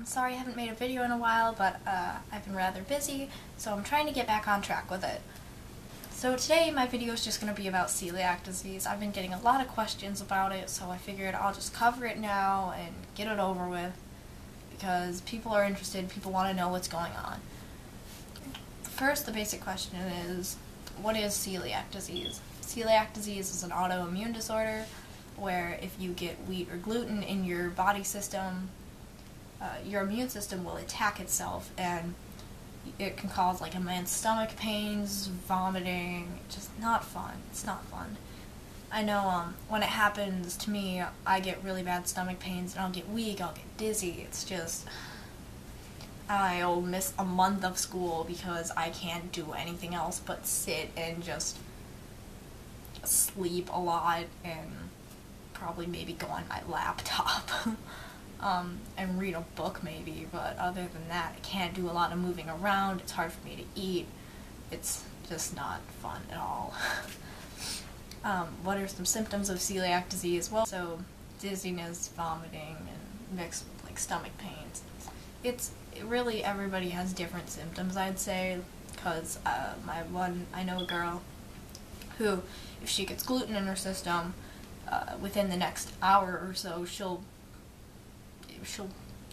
Sorry I haven't made a video in a while, but I've been rather busy, so I'm trying to get back on track with it. So today my video is just going to be about celiac disease. I've been getting a lot of questions about it, so I figured I'll just cover it now and get it over with, because people are interested, people want to know what's going on. First, the basic question is, what is celiac disease? Celiac disease is an autoimmune disorder where if you get wheat or gluten in your body system, your immune system will attack itself, and it can cause like immense stomach pains, vomiting, just not fun. It's not fun. I know when it happens to me, I get really bad stomach pains, and I'll get weak, I'll get dizzy. It's just, I'll miss a month of school because I can't do anything else but sit and just sleep a lot and probably maybe go on my laptop and read a book maybe, but other than that I can't do a lot of moving around. It's hard for me to eat. It's just not fun at all. What are some symptoms of celiac disease? Well, so dizziness, vomiting, and mixed with like stomach pains. Really everybody has different symptoms, I'd say, because I know a girl who, if she gets gluten in her system, within the next hour or so, she'll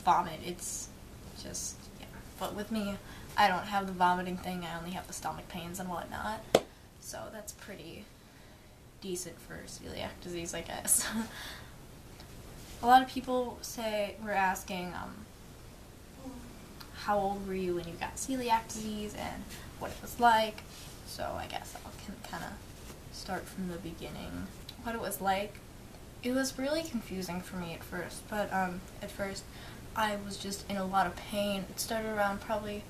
vomit. It's just, yeah. But with me, I don't have the vomiting thing, I only have the stomach pains and whatnot. So that's pretty decent for celiac disease, I guess. A lot of people were asking, how old were you when you got celiac disease and what it was like. So I guess I can kind of start from the beginning. What it was like, it was really confusing for me at first, but at first I was just in a lot of pain. It started around probably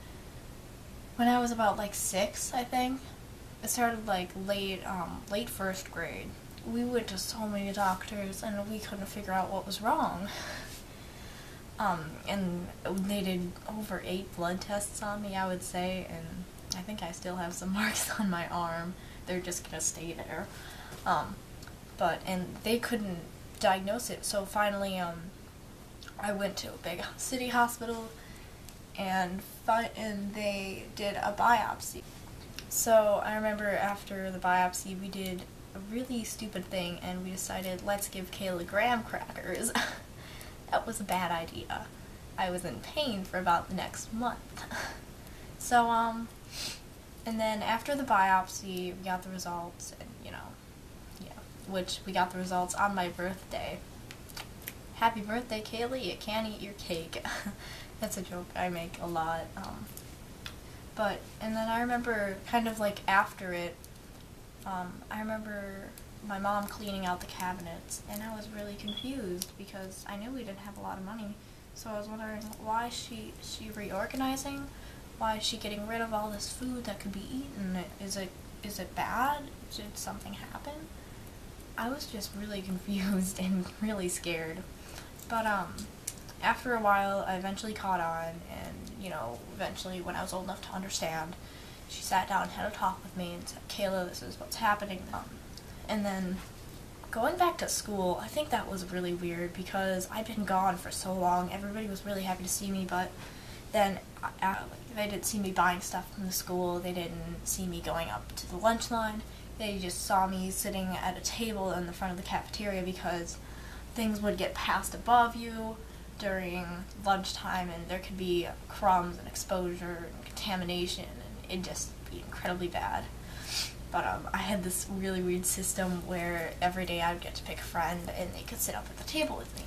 when I was about like 6, I think. It started like late first grade. We went to so many doctors and we couldn't figure out what was wrong. And they did over 8 blood tests on me, I would say, and I think I still have some marks on my arm. They're just gonna stay there. And they couldn't diagnose it, so finally I went to a big city hospital and they did a biopsy. So I remember after the biopsy we did a really stupid thing and we decided, let's give Kayla graham crackers. That was a bad idea. I was in pain for about the next month. So and then after the biopsy we got the results, and which we got the results on my birthday. Happy birthday, Kaylee, you can't eat your cake. That's a joke I make a lot. And then I remember kind of like after it, I remember my mom cleaning out the cabinets, and I was really confused because I knew we didn't have a lot of money. So I was wondering, why is she reorganizing? Why is she getting rid of all this food that could be eaten? Is it bad? Did something happen? I was just really confused and really scared. But after a while I eventually caught on, and eventually when I was old enough to understand, she sat down and had a talk with me and said, Kayla, this is what's happening. And then going back to school, I think that was really weird because I'd been gone for so long. Everybody was really happy to see me, but then they didn't see me buying stuff from the school. They didn't see me going up to the lunch line. They just saw me sitting at a table in the front of the cafeteria because things would get passed above you during lunchtime and there could be crumbs and exposure and contamination, and it'd just be incredibly bad. But I had this really weird system where every day I would get to pick a friend and they could sit up at the table with me.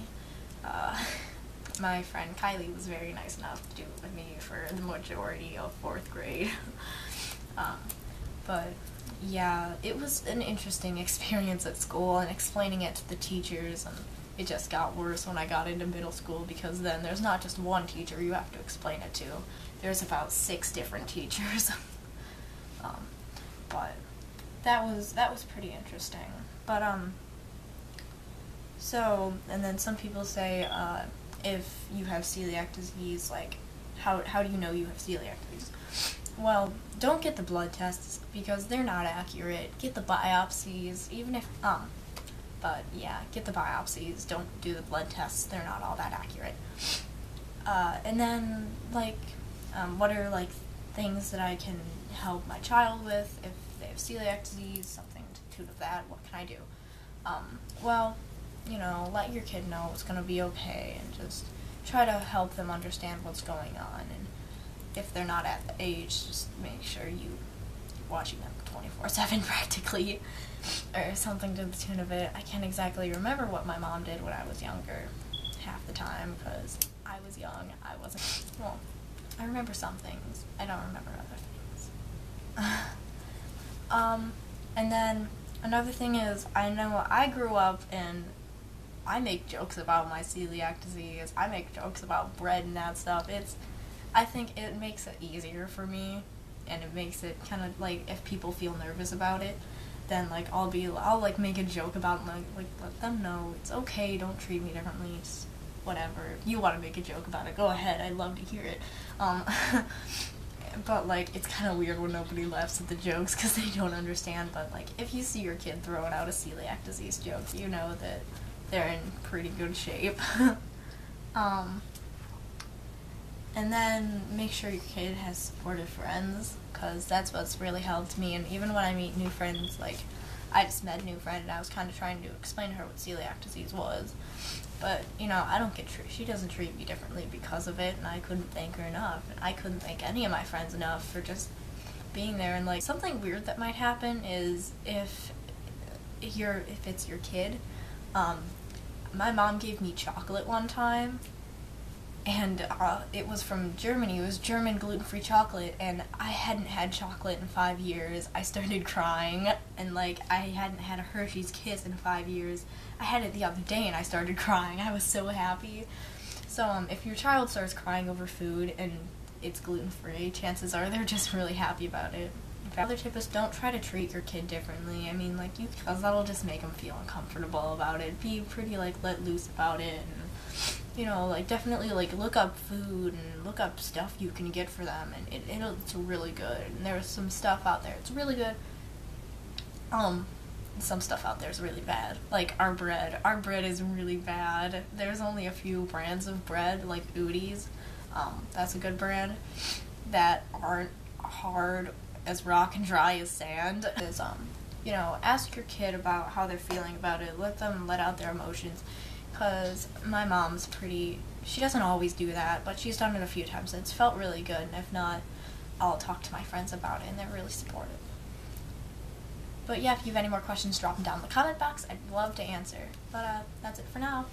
My friend Kylie was very nice enough to do it with me for the majority of 4th grade. But yeah, it was an interesting experience at school, and explaining it to the teachers, and it just got worse when I got into middle school because then there's not just one teacher you have to explain it to. There's about 6 different teachers. But that was pretty interesting. But so, and then some people say if you have celiac disease, like how do you know you have celiac disease? Well, don't get the blood tests because they're not accurate. Get the biopsies, even if but yeah, get the biopsies. Don't do the blood tests. They're not all that accurate. And then, like, what are, like, things that I can help my child with if they have celiac disease, something to the tune of that, what can I do? Well, you know, let your kid know it's going to be okay, and just try to help them understand what's going on, and if they're not at the age, just make sure you're watching them 24/7 practically, or something to the tune of it. I can't exactly remember what my mom did when I was younger half the time, because I was young. Well, I remember some things. I don't remember other things. And then another thing is, I know I grew up and I make jokes about my celiac disease. I make jokes about bread and that stuff. I think it makes it easier for me, and it makes it kind of like, if people feel nervous about it, then like I'll like make a joke about it, like let them know it's okay, don't treat me differently, just whatever. If you want to make a joke about it, go ahead, I'd love to hear it. But like, it's kind of weird when nobody laughs at the jokes because they don't understand, but like, if you see your kid throwing out a celiac disease joke, you know that they're in pretty good shape. And then make sure your kid has supportive friends, because that's what's really helped me. And even when I meet new friends, like, I just met a new friend and I was kind of trying to explain to her what celiac disease was. But, you know, I don't get treated. She doesn't treat me differently because of it, and I couldn't thank her enough. And I couldn't thank any of my friends enough for just being there. And, like, something weird that might happen is if it's your kid, my mom gave me chocolate one time, and it was from Germany. It was German gluten-free chocolate, and I hadn't had chocolate in 5 years. I started crying, and like, I hadn't had a Hershey's Kiss in 5 years. I had it the other day, and I started crying. I was so happy. So if your child starts crying over food and it's gluten-free, chances are they're just really happy about it. The other tip is, don't try to treat your kid differently. I mean, like, because that'll just make them feel uncomfortable about it. Be pretty, like, let loose about it, and, you know, like, definitely, like, look up food and look up stuff you can get for them, and it's really good. And there's some stuff out there, it's really good. Some stuff out there is really bad. Like, our bread is really bad. There's only a few brands of bread, like Udi's, that's a good brand, that aren't hard as rock and dry as sand. Is, you know, ask your kid about how they're feeling about it. Let them let out their emotions. Because my mom's she doesn't always do that, but she's done it a few times, and it's felt really good. And if not, I'll talk to my friends about it, and they're really supportive. But yeah, if you have any more questions, drop them down in the comment box. I'd love to answer. But that's it for now.